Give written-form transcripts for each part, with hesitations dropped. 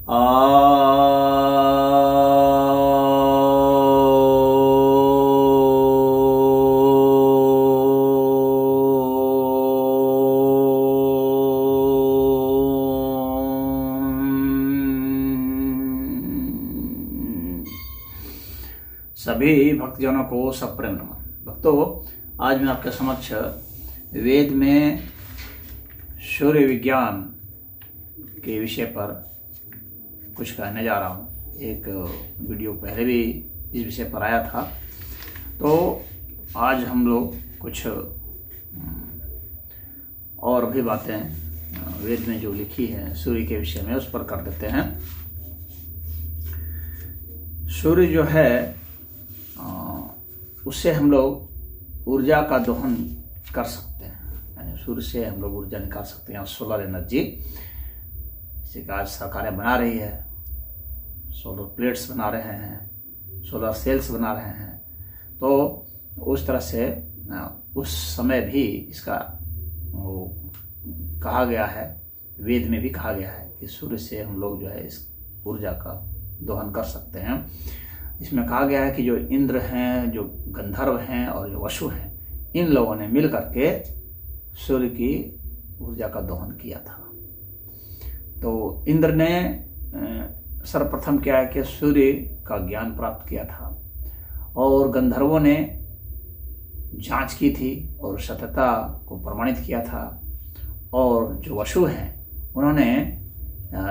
आ सभी भक्तजनों को सप्रेम नमन। भक्तों, आज मैं आपके समक्ष वेद में सूर्य विज्ञान के विषय पर कुछ कहने जा रहा हूँ। एक वीडियो पहले भी इस विषय पर आया था, तो आज हम लोग कुछ और भी बातें वेद में जो लिखी है सूर्य के विषय में उस पर कर देते हैं। सूर्य जो है उससे हम लोग ऊर्जा का दोहन कर सकते हैं, यानी सूर्य से हम लोग ऊर्जा निकाल सकते हैं। सोलर एनर्जी, इसी का आज सरकारें बना रही है, सोलर प्लेट्स बना रहे हैं, सोलर सेल्स बना रहे हैं। तो उस तरह से उस समय भी इसका वो कहा गया है, वेद में भी कहा गया है कि सूर्य से हम लोग जो है इस ऊर्जा का दोहन कर सकते हैं। इसमें कहा गया है कि जो इंद्र हैं, जो गंधर्व हैं और जो वसु हैं, इन लोगों ने मिल करके सूर्य की ऊर्जा का दोहन किया था। तो इंद्र ने सर्वप्रथम क्या है कि सूर्य का ज्ञान प्राप्त किया था, और गंधर्वों ने जांच की थी और सत्यता को प्रमाणित किया था, और जो वसु हैं उन्होंने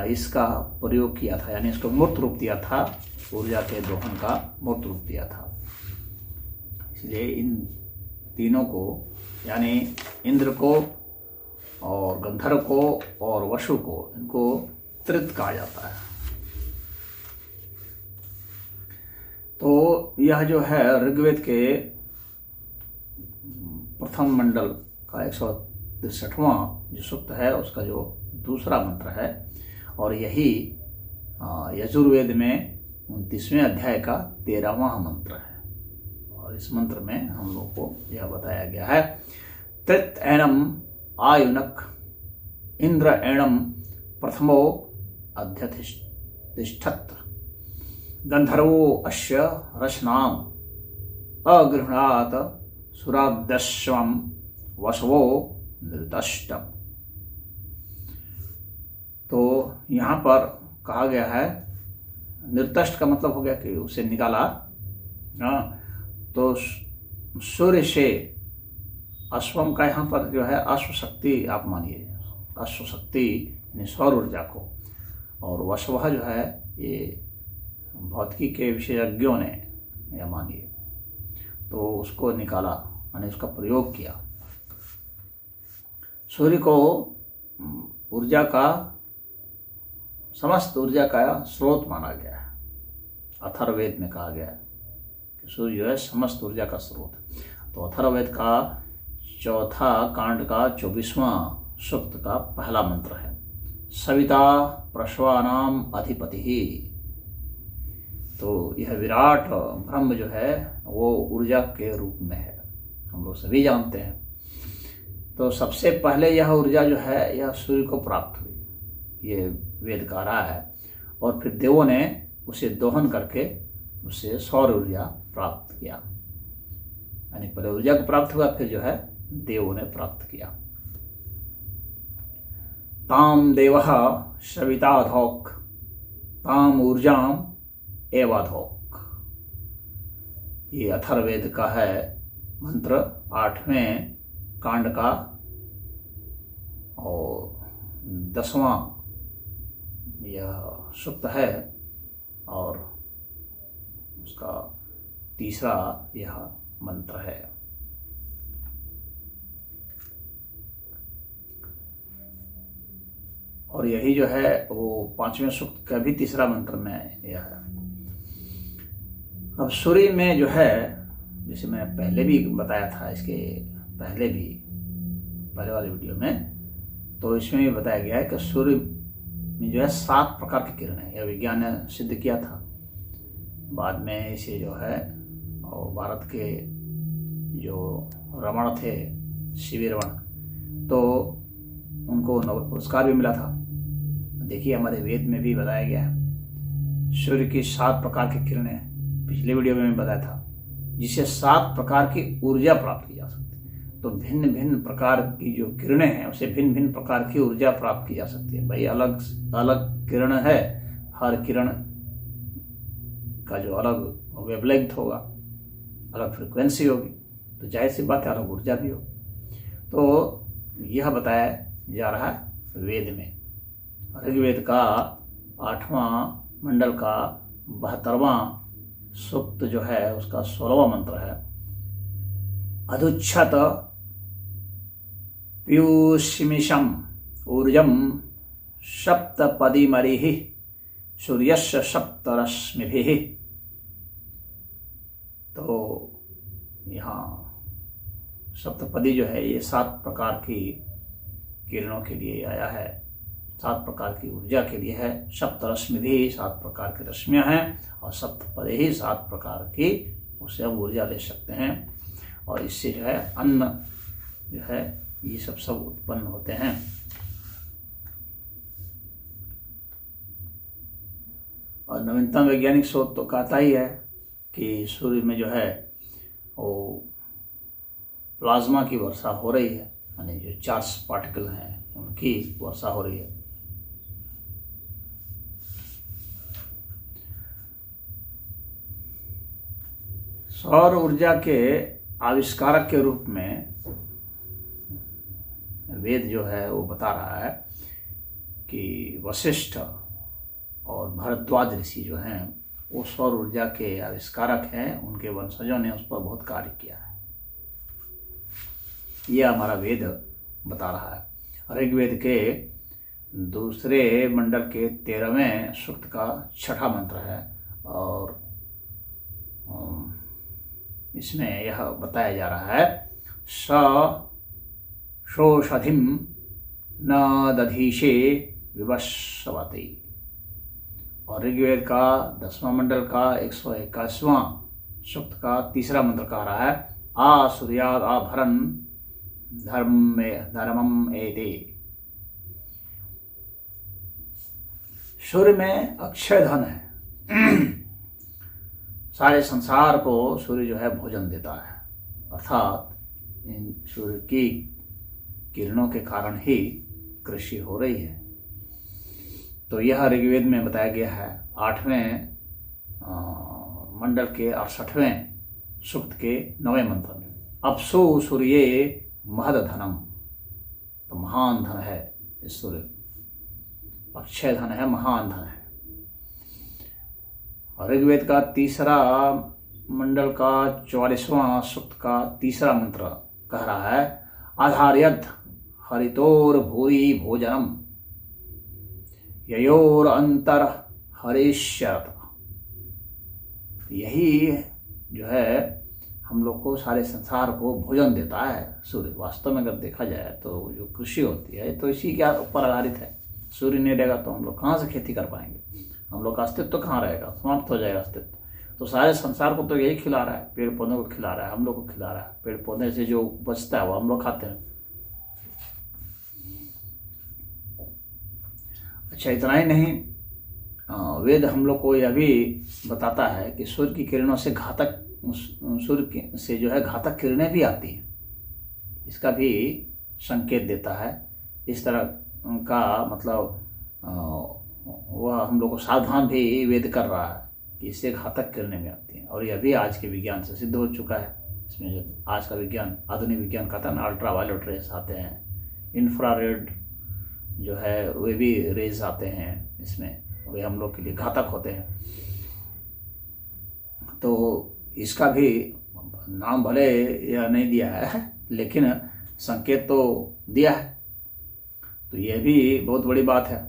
इसका प्रयोग किया था, यानी इसको मूर्त रूप दिया था, ऊर्जा के दोहन का मूर्त रूप दिया था। इसलिए इन तीनों को, यानी इंद्र को और गंधर्व को और वसु को, इनको त्रित कहा जाता है। तो यह जो है ऋग्वेद के प्रथम मंडल का 163वां जो सूक्त है उसका जो दूसरा मंत्र है, और यही यजुर्वेद में 29वें अध्याय का 13वां मंत्र है। और इस मंत्र में हम लोग को यह बताया गया है, त्रित एणम आयुनक इंद्र एणम प्रथमो अध्यतिष्ठत् गंधर्वो अस्य रचनाम अगृह्णात सुरादस्वम वसवो निर्दष्टम। तो यहाँ पर कहा गया है, निर्दष्ट का मतलब हो गया कि उसे निकाला। तो सूर्य से अश्वम का यहाँ पर जो है अश्व शक्ति आप मानिए, अश्व शक्ति यानी सौर ऊर्जा को, और वसवह जो है ये भौतिकी के विशेषज्ञों ने यह मानिए, तो उसको निकाला, यानी उसका प्रयोग किया। सूर्य को ऊर्जा का, समस्त ऊर्जा का स्रोत माना गया है। अथर्ववेद में कहा गया है कि सूर्य जो है समस्त ऊर्जा का स्रोत। तो अथर्ववेद का चौथा कांड का 24वां सूक्त का पहला मंत्र है, सविता प्रश्वानाम अधिपति ही। तो यह विराट ब्रह्म जो है वो ऊर्जा के रूप में है, हम लोग सभी जानते हैं। तो सबसे पहले यह ऊर्जा जो है यह सूर्य को प्राप्त हुई, ये वेद कह रहा है, और फिर देवों ने उसे दोहन करके उससे सौर ऊर्जा प्राप्त किया, यानी पहले ऊर्जा को प्राप्त हुआ, फिर जो है देवों ने प्राप्त किया। ताम देवः सविताधौक ताम ऊर्जाम एवाधौक। ये अथर्ववेद का है मंत्र, 8वें कांड का और 10वां यह सूक्त है, और उसका तीसरा यह मंत्र है। और यही जो है वो 5वें सूक्त का भी तीसरा मंत्र में यह है। अब सूर्य में जो है, जैसे मैंने पहले भी बताया था, इसके पहले भी पहले वाले वीडियो में, तो इसमें भी बताया गया है कि सूर्य में जो है 7 प्रकार की किरणें, यह विज्ञान ने सिद्ध किया था। बाद में इसे जो है और भारत के जो रमण थे, सीवी रमण, तो उनको नोबेल पुरस्कार भी मिला था देखिए हमारे वेद में भी बताया गया है सूर्य की 7 प्रकार की किरणें, पिछले वीडियो में मैंने बताया था, जिसे 7 प्रकार की ऊर्जा प्राप्त की जा सकती है। तो भिन्न भिन्न प्रकार की जो किरणें हैं उसे भिन्न भिन्न प्रकार की ऊर्जा प्राप्त की जा सकती है। भाई अलग अलग किरण है, हर किरण का जो अलग वेवलेंथ होगा, अलग फ्रिक्वेंसी होगी, तो जाहिर सी बात है अलग ऊर्जा भी होगी। तो यह बताया जा रहा है वेद में। ऋग्वेद का 8वां मंडल का 72वां सूक्त जो है उसका 16वां मंत्र है, अधुच्छत पीयूषमिषम ऊर्जम सप्तपदीमरिः सूर्यस्य सप्तरश्मिभिः। तो यहाँ सप्तपदी जो है ये 7 प्रकार की किरणों के लिए आया है, 7 प्रकार की ऊर्जा के लिए है। सप्तरश्मि भी 7 प्रकार की रश्मियां हैं और सप्तपदे ही 7 प्रकार की उससे हम ऊर्जा ले सकते हैं और इससे जो है अन्न जो है ये सब उत्पन्न होते हैं। और नवीनतम वैज्ञानिक शोध तो कहता ही है कि सूर्य में जो है वो प्लाज्मा की वर्षा हो रही है, यानी जो चार्ज पार्टिकल हैं उनकी वर्षा हो रही है। सौर ऊर्जा के आविष्कारक के रूप में वेद जो है वो बता रहा है कि वशिष्ठ और भारद्वाज ऋषि जो हैं वो सौर ऊर्जा के आविष्कारक हैं, उनके वंशजों ने उस पर बहुत कार्य किया है। यह हमारा वेद बता रहा है। ऋग्वेद के 2 मंडल के 13वें सूक्त का 6ठा मंत्र है और इसमें यह बताया जा रहा है स शोषधिम न दधीशे विवस्वति। और ऋग्वेद का 10वां मंडल का 121वां सूक्त का 3रा मंत्र कह रहा है आ सूर्याद आभरन धर्मम एते। सूर्य में अक्षय धन है, सारे संसार को सूर्य जो है भोजन देता है, अर्थात इन सूर्य की किरणों के कारण ही कृषि हो रही है। तो यह ऋग्वेद में बताया गया है 8वें मंडल के 68वें सूक्त के 9वें मंत्र में। अपसो सूर्ये महद धनम, तो महान धन है इस सूर्य, अक्षय धन है, महान धन है। और ऋग्वेद का 3रा मंडल का 44वां सूक्त का 3रा मंत्र कह रहा है आधार्यद हरितोर भूरि भोजनम ययोर अंतर हरिष्यत। यही जो है हम लोग को, सारे संसार को भोजन देता है सूर्य। वास्तव में अगर देखा जाए तो जो कृषि होती है तो इसी के ऊपर आधारित है। सूर्य नहीं रहेगा तो हम लोग कहाँ से खेती कर पाएंगे, हम लोग का अस्तित्व कहाँ रहेगा, समाप्त हो जाएगा अस्तित्व। तो सारे संसार को तो यही खिला रहा है, पेड़ पौधों को खिला रहा है, हम लोग को खिला रहा है। पेड़ पौधे से जो बचता है वो हम लोग खाते हैं। अच्छा, इतना ही नहीं, वेद हम लोग को यह भी बताता है कि सूर्य की किरणों से घातक, सूर्य से जो है घातक किरणें भी आती हैं, इसका भी संकेत देता है। इस तरह का मतलब वह हम लोग को सावधान भी वेद कर रहा है कि इससे घातक किरणें भी आती हैं। और यह भी आज के विज्ञान से सिद्ध हो चुका है। इसमें जो आज का विज्ञान, आधुनिक विज्ञान कहता है ना, अल्ट्रा वायलेट रेस आते हैं, इंफ्रारेड जो है वे भी रेज आते हैं, इसमें वे हम लोग के लिए घातक होते हैं। तो इसका भी नाम भले यह नहीं दिया है लेकिन संकेत तो दिया है। तो यह भी बहुत बड़ी बात है।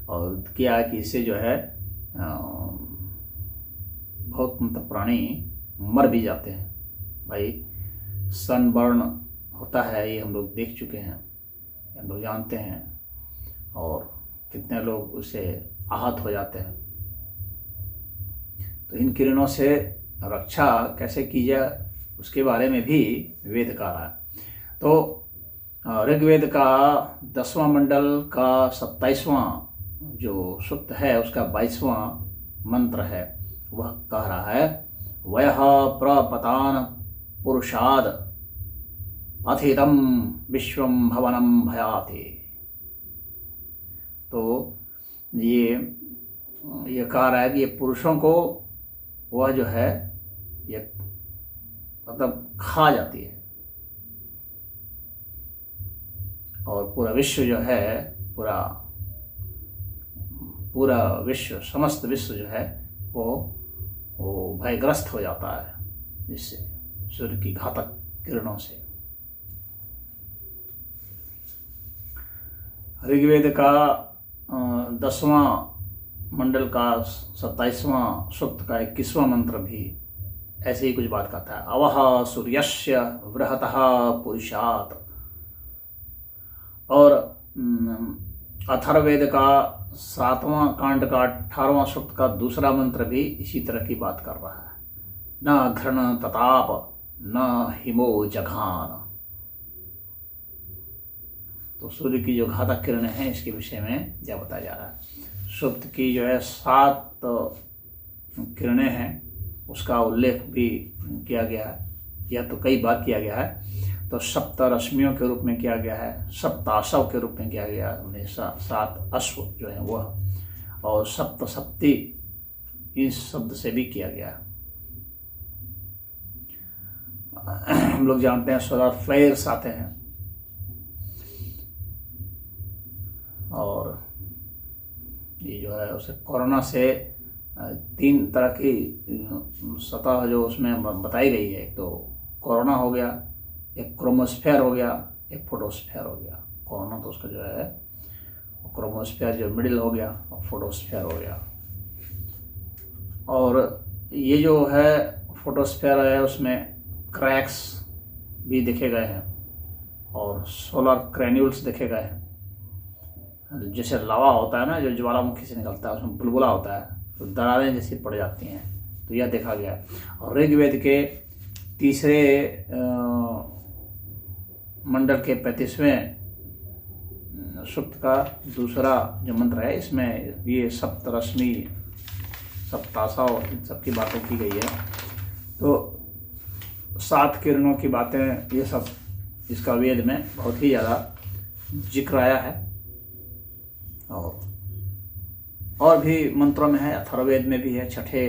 और क्या है कि इससे जो है बहुत मतलब प्राणी मर भी जाते हैं। भाई सनबर्न होता है, ये हम लोग देख चुके हैं, हम लोग जानते हैं, और कितने लोग उससे आहत हो जाते हैं। तो इन किरणों से रक्षा कैसे की जाए उसके बारे में भी वेद कह रहा है। तो ऋग्वेद का 10वां मंडल का 27वां जो सूक्त है उसका 22वां मंत्र है, वह कह रहा है वयः प्रपतान पुरुषाद अथितम विश्वम भवनम भयाति। तो ये कह रहा है कि ये पुरुषों को वह जो है ये मतलब खा जाती है और पूरा विश्व जो है पूरा विश्व, समस्त विश्व जो है वो भयग्रस्त हो जाता है जिससे सूर्य की घातक किरणों से। ऋग्वेद का 10वां मंडल का 27वां सूक्त का 21वां मंत्र भी ऐसे ही कुछ बात करता है। अवह सूर्यस्य वृहतः पुरुषात्। और अथर्ववेद का 7वां कांड का 18वां सूक्त का दूसरा मंत्र भी इसी तरह की बात कर रहा है। न घृण तताप न हिमो जघान। तो सूर्य की जो घातक किरणें हैं इसके विषय में क्या बताया जा रहा है। सूक्त की जो है 7 किरणें हैं उसका उल्लेख भी किया गया है, या तो कई बार किया गया है। तो सप्त रश्मियों के रूप में किया गया है, सप्ताशव के रूप में किया गया है, 7 अश्व जो है वह, और सप्तशक्ति इस शब्द से भी किया गया है। हम लोग जानते हैं सोलर फ्लेयर्स आते हैं और ये जो है उसे कोरोना से 3 तरह की सतह जो उसमें बताई गई है। एक तो कोरोना हो गया, एक क्रोमोस्फेयर हो गया, एक फोटोस्फेयर हो गया। कोरोना तो उसका जो है क्रोमोस्फेयर जो मिडिल हो गया और फोटोस्फेयर हो गया। और ये जो है फोटोस्फेयर है उसमें क्रैक्स भी देखे गए हैं और सोलर ग्रैन्यूल्स देखे गए हैं। जैसे लावा होता है ना जो ज्वालामुखी से निकलता है, उसमें बुलबुला होता है तो दरारें जैसी पड़ जाती हैं, तो यह देखा गया है। और ऋग्वेद के 3रे मंडल के 35वें सूक्त का दूसरा जो मंत्र है इसमें ये सप्तरश्मि सप्ताशव इन सबकी बातें की गई है। तो 7 किरणों की बातें ये सब इसका वेद में बहुत ही ज़्यादा जिक्र आया है। और भी मंत्रों में है, अथर्ववेद में भी है। 6ठे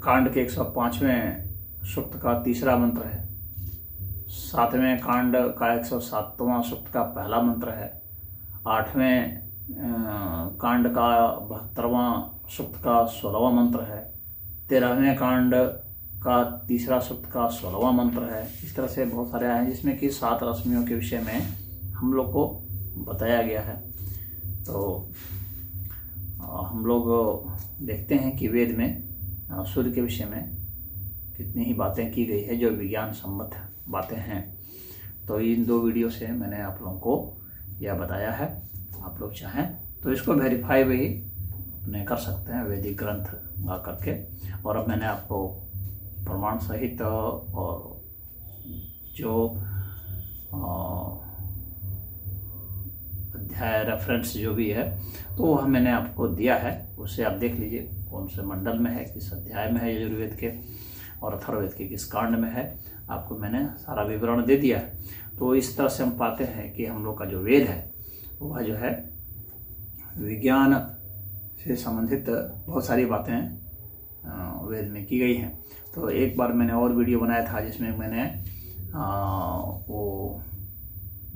कांड के 105वें सूक्त का 3रा मंत्र है। 7वें कांड का 107वां सूक्त का पहला मंत्र है। 8वें कांड का 72वां सूक्त का 16वां मंत्र है। 13वें कांड का 3रा सूक्त का 16वां मंत्र है। इस तरह से बहुत सारे आए हैं जिसमें कि 7 रश्मियों के विषय में हम लोग को बताया गया है। तो हम लोग देखते हैं कि वेद में सूर्य के विषय में कितनी ही बातें की गई है जो विज्ञान सम्मत बातें हैं। तो इन 2 वीडियो से मैंने आप लोगों को यह बताया है। आप लोग चाहें तो इसको वेरीफाई भी अपने कर सकते हैं वैदिक ग्रंथ ला करके। और अब मैंने आपको प्रमाण सहित और जो अध्याय रेफरेंस जो भी है तो वह मैंने आपको दिया है, उससे आप देख लीजिए कौन से मंडल में है, किस अध्याय में है यजुर्वेद के और अथर्ववेद के किस कांड में है, आपको मैंने सारा विवरण दे दिया है। तो इस तरह से हम पाते हैं कि हम लोग का जो वेद है वह जो है विज्ञान से संबंधित बहुत सारी बातें वेद में की गई हैं। तो एक बार मैंने और वीडियो बनाया था जिसमें मैंने वो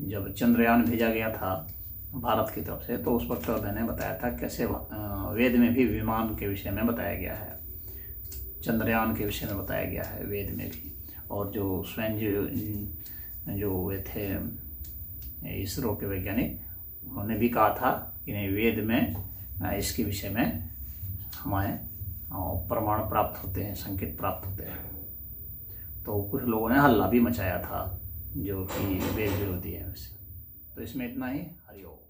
जब चंद्रयान भेजा गया था भारत की तरफ से, तो उस वक्त मैंने बताया था कैसे वेद में भी विमान के विषय में बताया गया है, चंद्रयान के विषय में बताया गया है वेद में भी। और जो स्वयं जो वे थे इसरो के वैज्ञानिक, उन्होंने भी कहा था कि नहीं वेद में इसके विषय में हमें प्रमाण प्राप्त होते हैं, संकेत प्राप्त होते हैं। तो कुछ लोगों ने हल्ला भी मचाया था जो कि वेद विरोधी है वैसे। तो इसमें इतना ही। हरिओम।